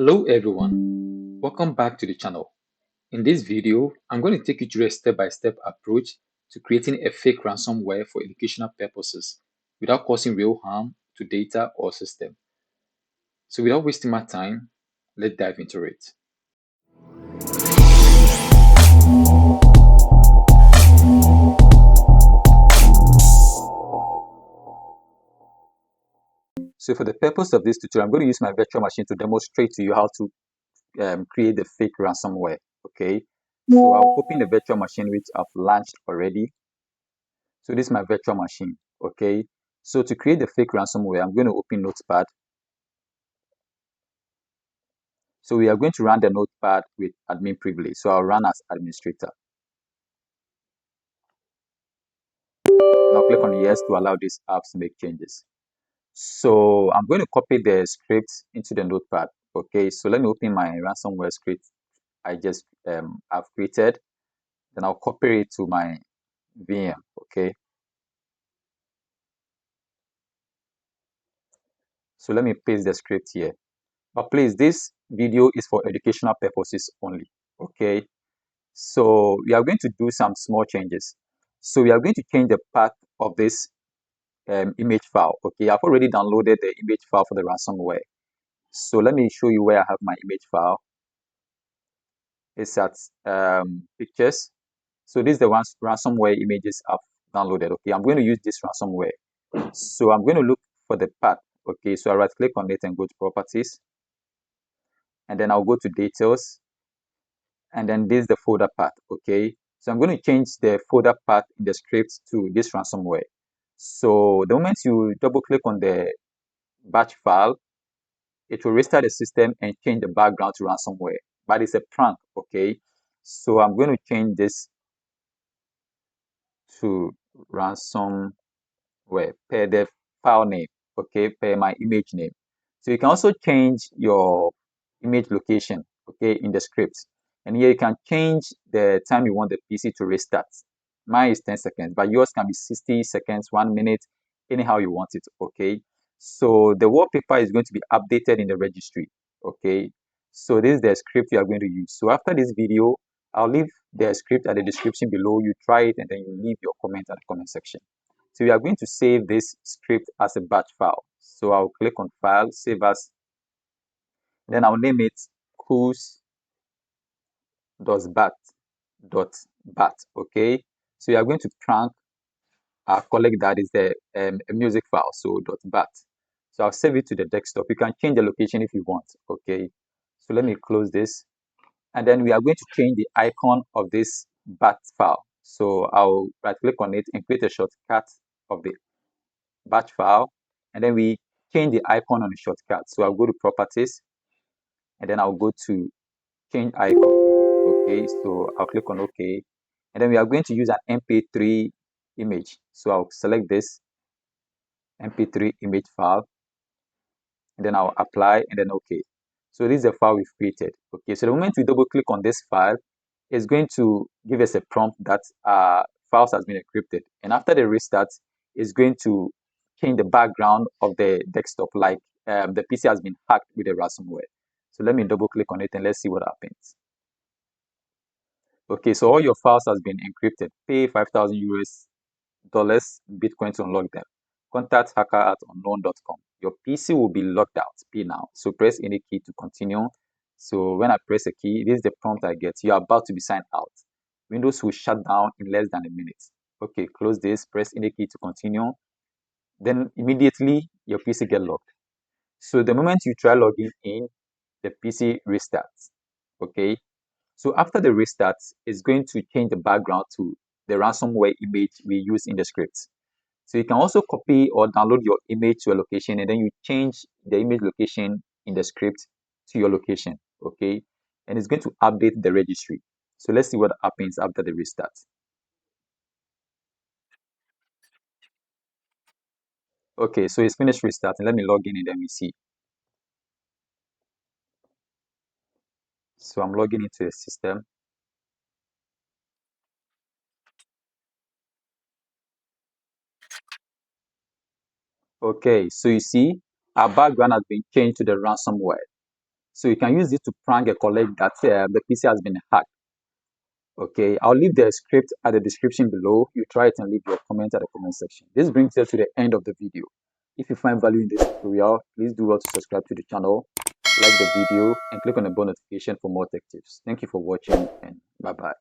Hello everyone, welcome back to the channel. In this video, I'm going to take you through a step-by-step approach to creating a fake ransomware for educational purposes without causing real harm to data or system. So without wasting my time, let's dive into it. So for the purpose of this tutorial, I'm going to use my virtual machine to demonstrate to you how to create the fake ransomware. Okay, so I'll open the virtual machine which I've launched already. So this is my virtual machine. Okay, so to create the fake ransomware, I'm going to open Notepad. So we are going to run the notepad with admin privilege. So I'll run as administrator. Now click on yes to allow these apps to make changes. So I'm going to copy the script into the notepad. Okay, so let me open my ransomware script I just have created. Then I'll copy it to my VM. Okay, so let me paste the script here. But please, this video is for educational purposes only. Okay, so we are going to do some small changes. So we are going to change the path of this image file. Okay, I've already downloaded the image file for the ransomware. So let me show you where I have my image file. It's at pictures. So this is the ransomware images I've downloaded. Okay, I'm going to use this ransomware. So I'm going to look for the path. Okay, so I right click on it and go to properties. And then I'll go to details. And then this is the folder path. Okay, so I'm going to change the folder path in the script to this ransomware. So the moment you double click on the batch file, it will restart the system and change the background to ransomware. But it's a prank, okay? So I'm going to change this to ransomware per the file name, okay, per my image name. So you can also change your image location, okay, in the script. And here you can change the time you want the PC to restart. Mine is 10 seconds, but yours can be 60 seconds, 1 minute, anyhow you want it, okay? So the wallpaper is going to be updated in the registry, okay? So this is the script you are going to use. So after this video, I'll leave the script at the description below. You try it and then you leave your comment at the comment section. So we are going to save this script as a batch file. So I'll click on File, Save As, then I'll name it cruise.bat. Okay, so you are going to prank our colleague that is the a music file, so .bat. So I'll save it to the desktop. You can change the location if you want. Okay, so let me close this, and then we are going to change the icon of this bat file. So I'll right click on it and create a shortcut of the batch file, and then we change the icon on the shortcut. So I'll go to properties, and then I'll go to change icon. Okay, so I'll click on OK, and then we are going to use an MP3 image. So I'll select this MP3 image file, and then I'll apply, and then OK. So this is the file we've created. Okay, so the moment we double click on this file, it's going to give us a prompt that files has been encrypted, and after the restart, it's going to change the background of the desktop, like the PC has been hacked with a ransomware. So let me double click on it and let's see what happens. Okay, so all your files has been encrypted. Pay 5,000 US dollars Bitcoin to unlock them. Contact hacker at unknown.com. Your PC will be locked out. P now. So press any key to continue. So when I press a key, this is the prompt I get. You are about to be signed out. Windows will shut down in less than a minute. Okay, close this. Press any key to continue. Then immediately your PC get locked. So the moment you try logging in, the PC restarts. Okay. So after the restart, it's going to change the background to the ransomware image we use in the script. So you can also copy or download your image to a location, and then you change the image location in the script to your location, okay? And it's going to update the registry. So let's see what happens after the restart. Okay, so it's finished restarting. Let me log in and then we see. So I'm logging into the system. Okay, so you see, our background has been changed to the ransomware. So you can use it to prank a colleague that the PC has been hacked. Okay, I'll leave the script at the description below. You try it and leave your comment at the comment section. This brings us to the end of the video. If you find value in this tutorial, please do well to subscribe to the channel, like the video, and click on the bell notification for more tech tips. Thank you for watching, and bye-bye.